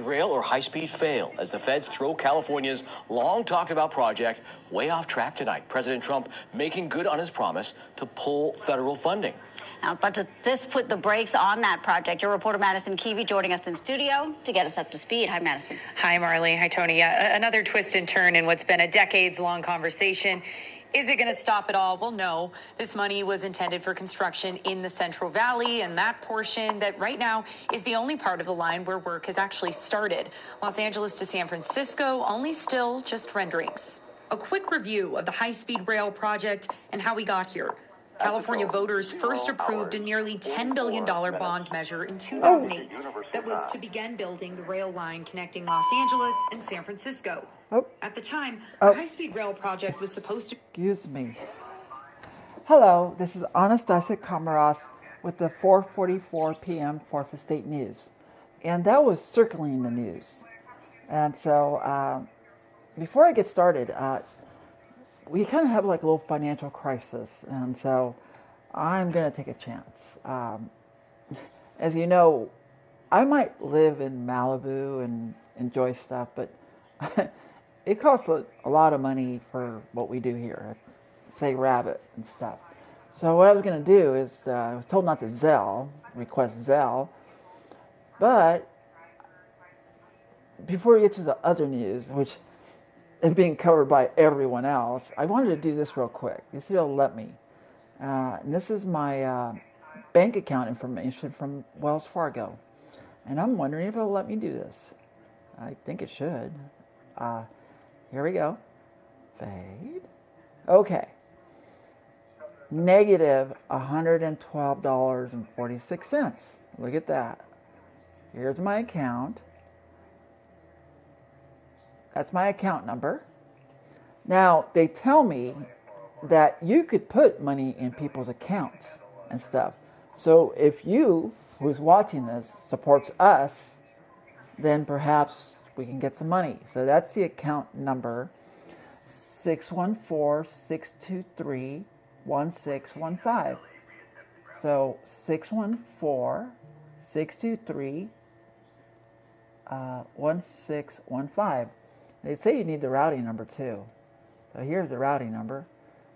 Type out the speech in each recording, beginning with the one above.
rail or high-speed fail as the feds throw California's long-talked-about project way off track tonight. President Trump making good on his promise to pull federal funding. Now, but does this put the brakes on that project? Your reporter Madison Keevy joining us in studio to get us up to speed. Hi, Madison. Hi, Marley. Hi, Tony. Yeah, another twist and turn in what's been a decades-long conversation. Is it going to stop it all? Well, no. This money was intended for construction in the Central Valley, and that portion that right now is the only part of the line where work has actually started. Los Angeles to San Francisco, only still just renderings. A quick review of the high-speed rail project and how we got here. California voters first approved a nearly $10 billion bond measure in 2008 that was to begin building the rail line connecting Los Angeles and San Francisco. At the time, the high-speed rail project was supposed to... Excuse me. Hello, this is AnnestaciA KomarovsK with the 4:44 p.m. 4th Estate News. And that was circling the news. And so, before I get started, we kind of have like a little financial crisis, and so I'm going to take a chance. As you know, I might live in Malibu and enjoy stuff, but it costs a lot of money for what we do here, say Rabbit and stuff. So what I was going to do is, I was told not to request Zelle, but before we get to the other news, which is being covered by everyone else, I wanted to do this real quick. You see, it'll let me. And this is my bank account information from Wells Fargo. And I'm wondering if it'll let me do this. I think it should. Here we go. Fade. Okay. Negative $112.46. Look at that. Here's my account. That's my account number. Now, they tell me that you could put money in people's accounts and stuff. So if you, who's watching this, supports us, then perhaps we can get some money. So that's the account number, 614-623-1615. So 614-623-1615. They say you need the routing number too. So here's the routing number.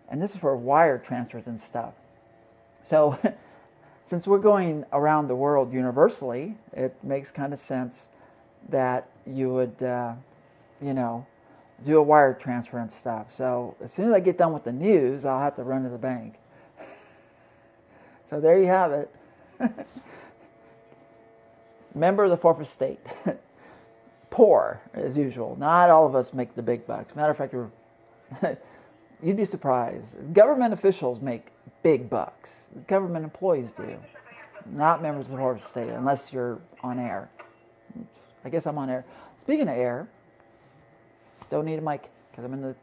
And this is for wire transfers and stuff. So since we're going around the world universally, it makes kind of sense that you would, do a wire transfer and stuff. So as soon as I get done with the news, I'll have to run to the bank. So there you have it. Member of the Fourth Estate. Poor, as usual. Not all of us make the big bucks. Matter of fact, you'd be surprised. Government officials make big bucks. Government employees do. Not members of the Fourth Estate, unless you're on air. I guess I'm on air. Speaking of air, don't need a mic, because I'm in the,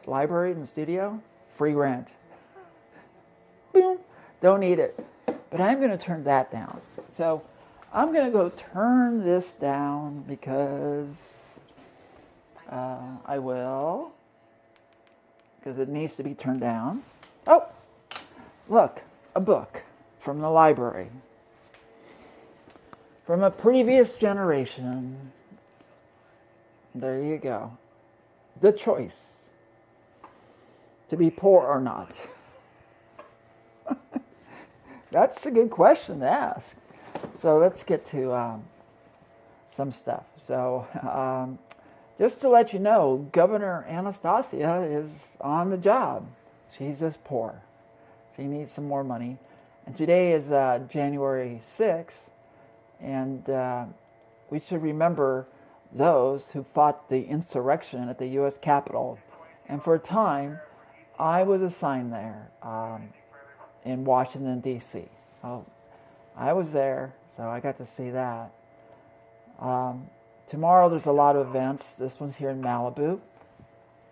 library in the studio? Free rent. Boom. Don't need it. But I'm going to turn that down. So I'm going to go turn this down because I will. Because it needs to be turned down. Oh, look, a book from the library. From a previous generation. There you go. The choice. To be poor or not. That's a good question to ask. So let's get to some stuff. So just to let you know, Governor AnnestaciA is on the job. She's just poor. She needs some more money. And today is January 6th. And we should remember those who fought the insurrection at the U.S. Capitol. And for a time, I was assigned there in Washington, D.C. Oh, I was there, so I got to see that. Tomorrow there's a lot of events. This one's here in Malibu.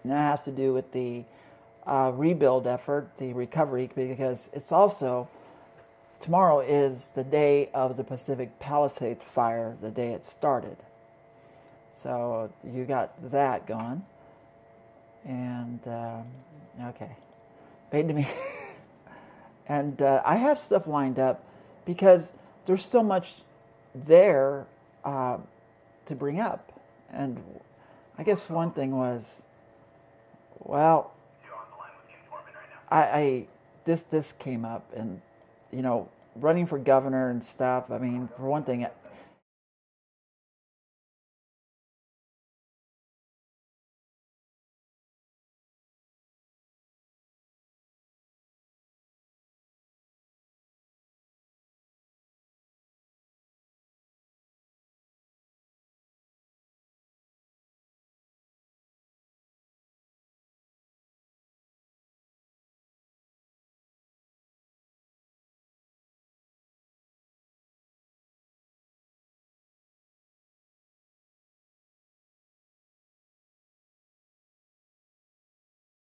And that has to do with the rebuild effort, the recovery, because it's also, tomorrow is the day of the Pacific Palisades fire, the day it started. So you got that going. And, okay. Paid to me. And I have stuff lined up because there's so much there to bring up. And I guess one thing was, well, this came up, and running for governor and stuff. I mean, for one thing,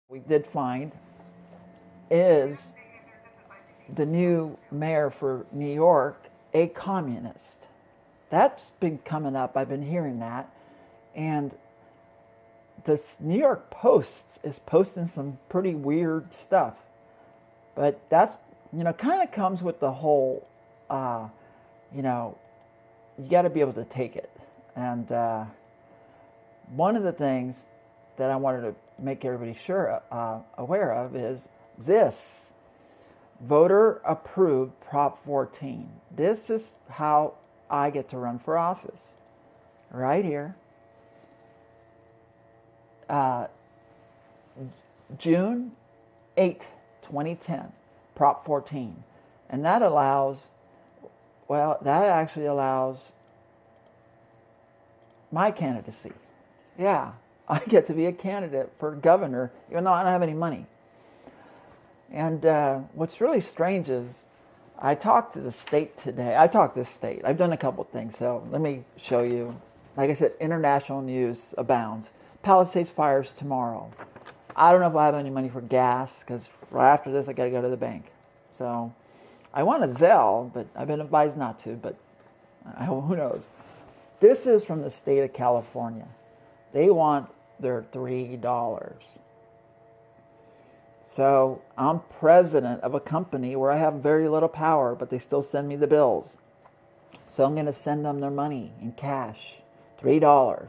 we did find is the new mayor for New York a communist. That's been coming up. I've been hearing that. And the New York Post is posting some pretty weird stuff. But that's, kind of comes with the whole, you got to be able to take it. And one of the things that I wanted to make everybody aware of is this. Voter approved Prop 14. This is how I get to run for office. Right here. June 8, 2010, Prop 14. And that actually allows my candidacy. Yeah, I get to be a candidate for governor, even though I don't have any money. And what's really strange is I talked to the state today. I've done a couple things, so let me show you. Like I said, international news abounds. Palisades fires tomorrow. I don't know if I have any money for gas, because right after this I got to go to the bank. So I want a Zelle, but I've been advised not to, but who knows. This is from the state of California. They want their $3. So I'm president of a company where I have very little power, but they still send me the bills. So I'm going to send them their money in cash, $3.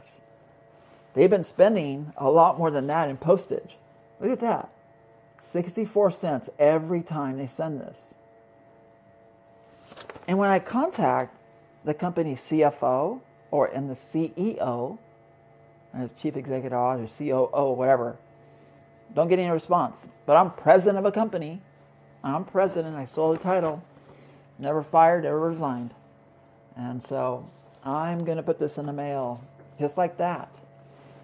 They've been spending a lot more than that in postage. Look at that. 64 cents every time they send this. And when I contact the company's CFO and the CEO, as Chief Executive Officer, COO, whatever, don't get any response. But I'm president of a company. I'm president. I stole the title. Never fired, never resigned. And so I'm going to put this in the mail just like that.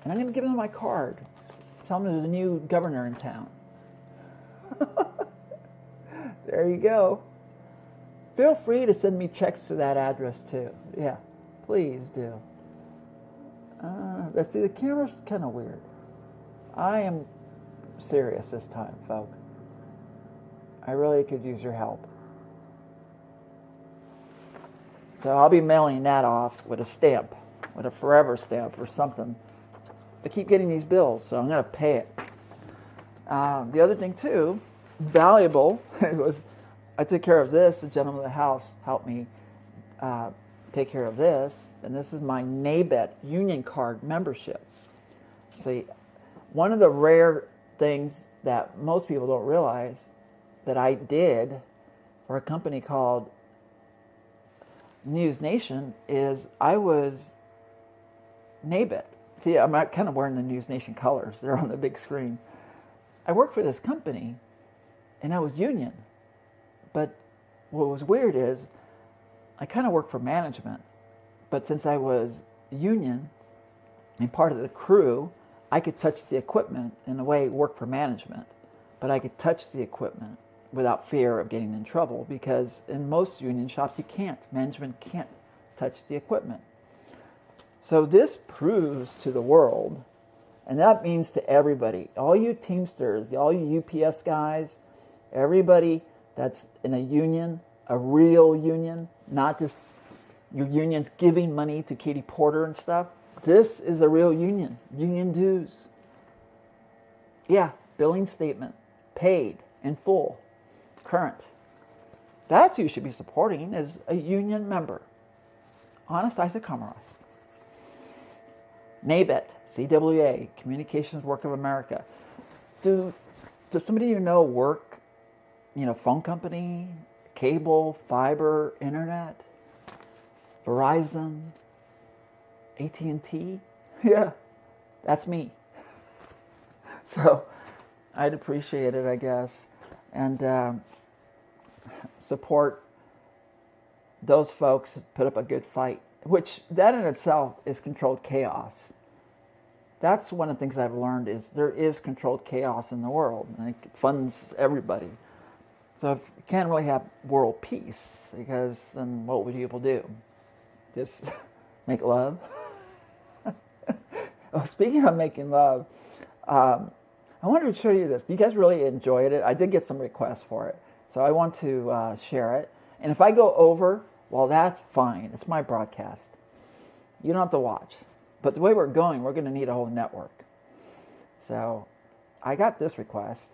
And I'm going to give them my card. Tell them there's a new governor in town. There you go. Feel free to send me checks to that address too. Yeah, please do. Let's see, the camera's kind of weird. I am serious this time, folk. I really could use your help. So I'll be mailing that off with a stamp, with a forever stamp or something. I keep getting these bills, so I'm going to pay it. The other thing too, valuable, was I took care of this. The gentleman of the house helped me take care of this. And this is my NABET union card membership. See, one of the rare things that most people don't realize that I did for a company called News Nation is I was NABET. See, I'm kind of wearing the News Nation colors. They're on the big screen. I worked for this company, and I was union. But what was weird is I kind of worked for management. But since I was union and part of the crew, I could touch the equipment in a way work for management. But I could touch the equipment without fear of getting in trouble, because in most union shops you can't. Management can't touch the equipment. So this proves to the world, and that means to everybody, all you Teamsters, all you UPS guys, everybody that's in a union, a real union, not just your unions giving money to Katie Porter and stuff. This is a real union. Union dues. Yeah, billing statement, paid in full, current. That's who you should be supporting as a union member. AnnestaciA KomarovsK. NABET, CWA, Communications Work of America. Does somebody you know work, phone company, cable, fiber, internet, Verizon, AT&T? Yeah, that's me. So I'd appreciate it, I guess, and support those folks who put up a good fight, which that in itself is controlled chaos. That's one of the things I've learned is there is controlled chaos in the world, and it funds everybody. So if you can't really have world peace, because then what would people do? Just make love? Oh, speaking of making love, I wanted to show you this. You guys really enjoyed it. I did get some requests for it, so I want to share it. And if I go over, well, that's fine. It's my broadcast. You don't have to watch. But the way we're going to need a whole network. So I got this request,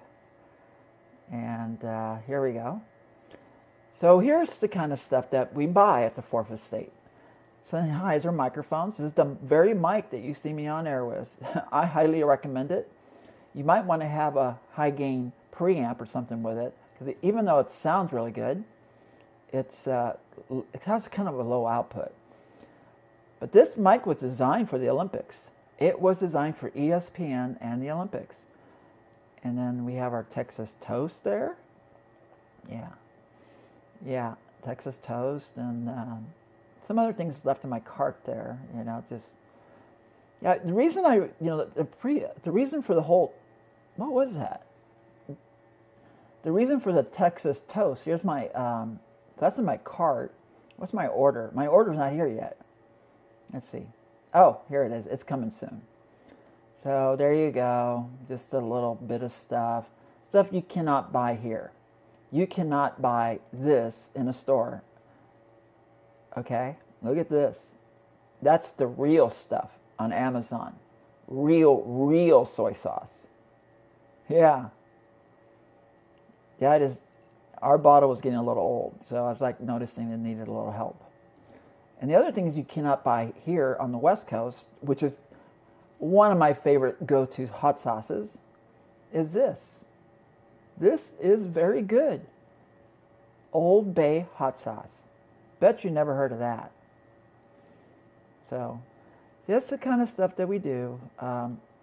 and here we go. So here's the kind of stuff that we buy at the Fourth Estate. Sennheiser microphones. This is the very mic that you see me on air with. I highly recommend it. You might want to have a high gain preamp or something with it, because even though it sounds really good, it has kind of a low output. But this mic was designed for the Olympics. It was designed for ESPN and the Olympics. And then we have our Texas Toast there. Yeah, Texas Toast, and some other things left in my cart there. The reason the reason for the whole, what was that? The reason for the Texas Toast. Here's my, that's in my cart. What's my order? My order's not here yet. Let's see. Oh, here it is. It's coming soon. So there you go. Just a little bit of stuff. Stuff you cannot buy here. You cannot buy this in a store. Okay? Look at this. That's the real stuff on Amazon. Real soy sauce. Yeah. That is, our bottle was getting a little old, so I was like noticing it needed a little help. And the other thing is you cannot buy here on the West Coast, which is one of my favorite go-to hot sauces, is this. This is very good. Old Bay hot sauce. Bet you never heard of that. So that's the kind of stuff that we do.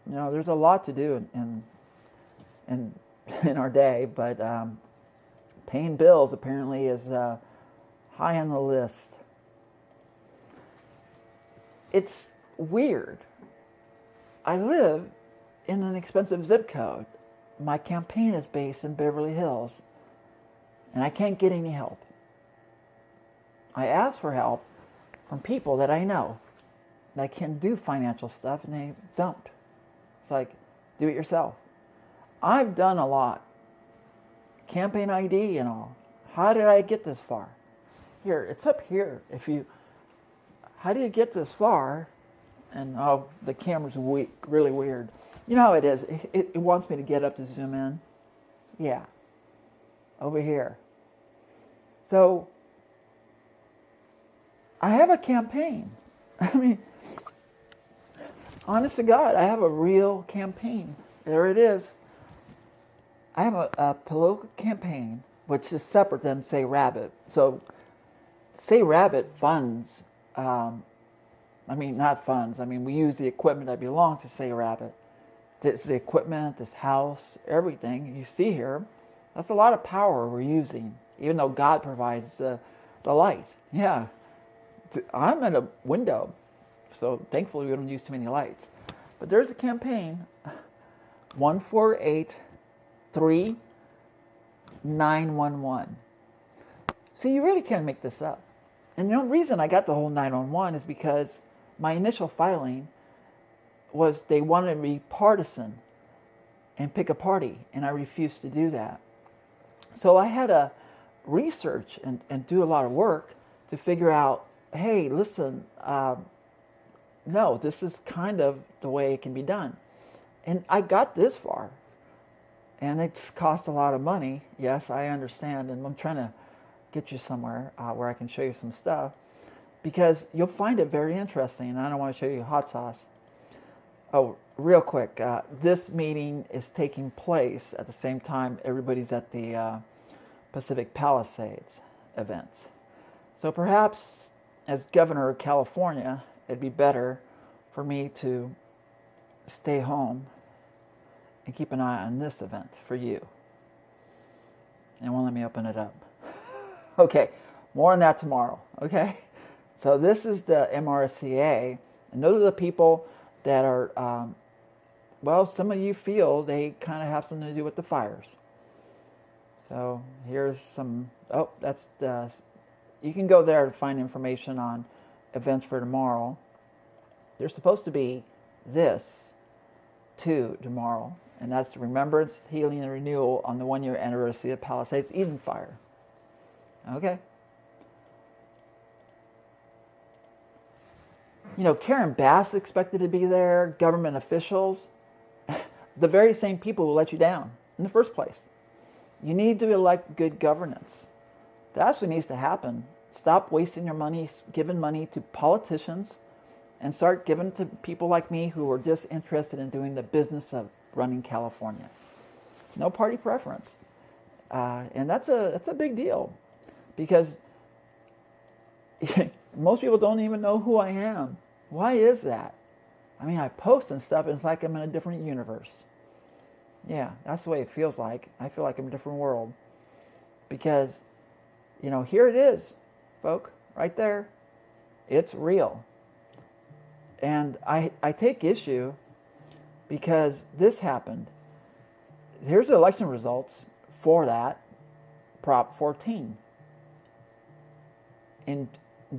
There's a lot to do in our day, but paying bills apparently is high on the list. It's weird. I live in an expensive zip code. My campaign is based in Beverly Hills, and I can't get any help. I ask for help from people that I know that can do financial stuff, and they don't. It's like, do it yourself. I've done a lot. Campaign ID and all. How did I get this far? Here, it's up here. How do you get this far? And the camera's really weird. You know how it is. It wants me to get up to zoom in. Yeah. Over here. So, I have a campaign. I mean, honest to God, I have a real campaign. There it is. I have a political campaign, which is separate than Say Rabbit. So, Say Rabbit funds, not funds. We use the equipment that belongs to Say Rabbit. It's the equipment, this house, everything you see here. That's a lot of power we're using, even though God provides the light. Yeah. I'm at a window, so thankfully we don't use too many lights. But there's a campaign, 1483911. See, you really can't make this up. And the only reason I got the whole 911 is because my initial filing was they wanted to be partisan and pick a party, and I refused to do that. So I had to research and do a lot of work to figure out, hey, listen, no, this is kind of the way it can be done. And I got this far. And it's cost a lot of money. Yes, I understand. And I'm trying to get you somewhere where I can show you some stuff, because you'll find it very interesting. And I don't want to show you hot sauce. Oh, real quick, this meeting is taking place at the same time everybody's at the Pacific Palisades events. So perhaps as governor of California, it'd be better for me to stay home and keep an eye on this event for you. And won't let me open it up. Okay, more on that tomorrow, okay? So this is the MRCA, and those are the people that are, well, some of you feel they kind of have something to do with the fires. So here's some, oh, that's the, you can go there to find information on events for tomorrow. There's supposed to be this too tomorrow, and that's the Remembrance, Healing, and Renewal on the 1-year anniversary of Palisades Eden Fire. Okay. You know, Karen Bass expected to be there, government officials, the very same people who let you down in the first place. You need to elect good governance. That's what needs to happen. Stop wasting your money, giving money to politicians, and start giving to people like me who are just interested in doing the business of running California. No party preference. And that's a big deal, because most people don't even know who I am. Why is that? I mean, I post and stuff, and it's like I'm in a different universe. Yeah, that's the way it feels like. I feel like I'm in a different world. Because, you know, here it is, folk, right there. It's real. And I take issue because this happened. Here's the election results for that Prop 14 in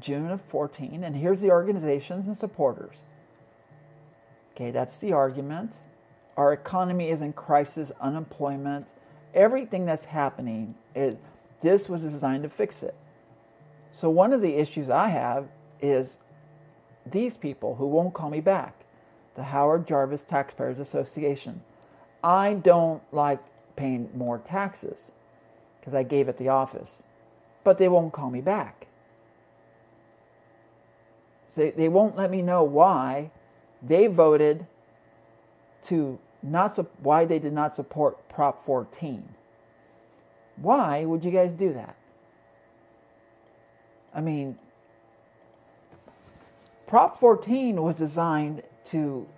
June of 14, and here's the organizations and supporters. Okay, that's the argument. Our economy is in crisis, unemployment, everything that's happening, this was designed to fix it. So one of the issues I have is these people who won't call me back, the Howard Jarvis Taxpayers Association. I don't like paying more taxes because I gave it the office, but they won't call me back. They won't let me know why they voted to why they did not support Prop 14. Why would you guys do that? I mean, Prop 14 was designed to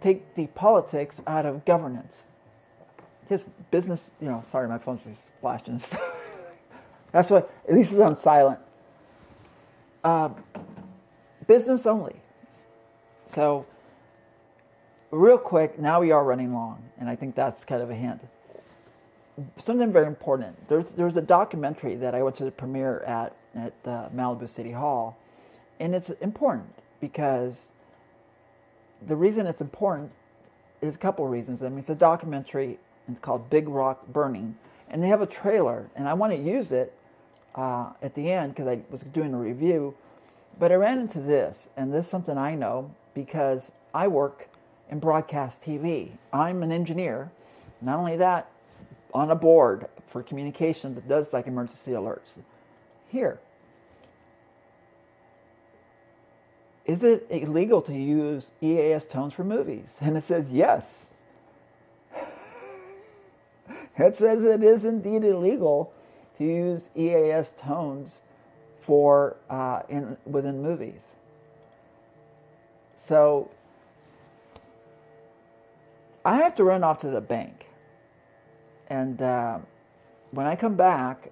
take the politics out of governance. Just business, you know, sorry, my phone's just flashing. That's what, at least it's on silent. Business only. So, real quick, now we are running long, and I think that's kind of a hint. Something very important. There's a documentary that I went to the premiere at Malibu City Hall, and it's important because the reason it's important is a couple of reasons. I mean, it's a documentary, and it's called Big Rock Burning, and they have a trailer, and I want to use it at the end because I was doing a review, but I ran into this, and this is something I know because I work in broadcast TV. I'm an engineer. Not only that, on a board for communication that does like emergency alerts. Here. Is it illegal to use EAS tones for movies? And it says yes. It says it is indeed illegal to use EAS tones for within movies. So I have to run off to the bank, and when I come back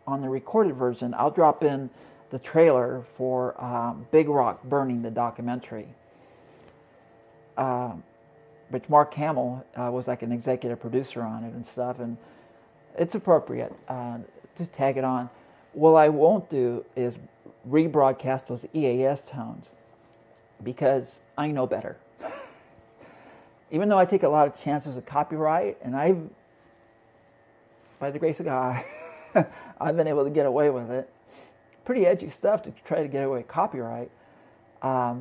on the recorded version, I'll drop in the trailer for Big Rock Burning, the documentary, which Mark Hamill was like an executive producer on it and stuff, and it's appropriate to tag it on. What I won't do is rebroadcast those EAS tones because I know better. Even though I take a lot of chances of copyright, and by the grace of God, I've been able to get away with it. Pretty edgy stuff to try to get away with copyright. I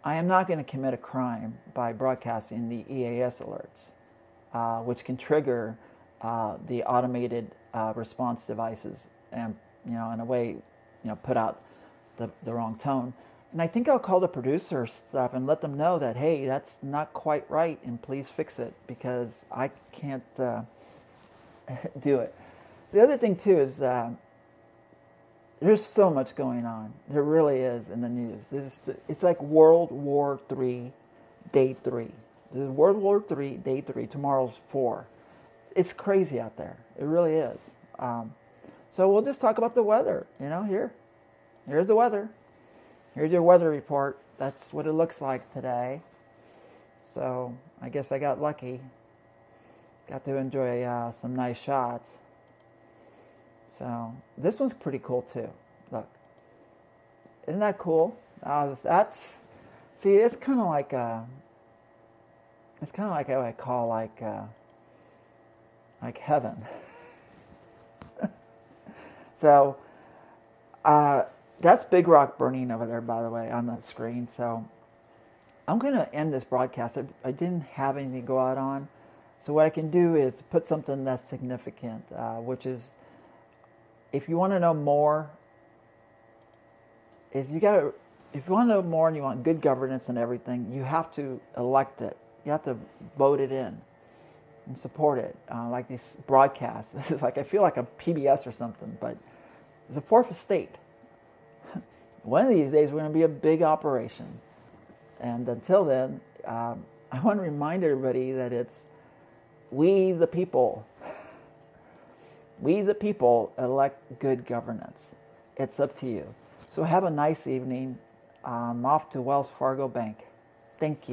am not going to commit a crime by broadcasting the EAS alerts, which can trigger the automated response devices and, in a way, put out the wrong tone. And I think I'll call the producer stuff and let them know that, hey, that's not quite right, and please fix it, because I can't do it. The other thing too is there's so much going on. There really is in the news. It's like World War III, Day 3. This is World War III, Day 3. Tomorrow's 4. It's crazy out there. It really is. So we'll just talk about the weather. Here's the weather. Here's your weather report. That's what it looks like today. So I guess I got lucky. Got to enjoy some nice shots. So this one's pretty cool too. Look, isn't that cool? It's kind of like what I call like heaven. So that's Big Rock burning over there, by the way, on the screen. So I'm going to end this broadcast. I didn't have anything to go out on. So what I can do is put something that's significant, which is, if you want to know more, if you want to know more and you want good governance and everything, you have to elect it. You have to vote it in and support it. Like these broadcasts. It's like, I feel like a PBS or something, but it's a fourth estate. One of these days, we're going to be a big operation. And until then, I want to remind everybody that it's we the people. We the people elect good governance. It's up to you. So have a nice evening. I'm off to Wells Fargo Bank. Thank you.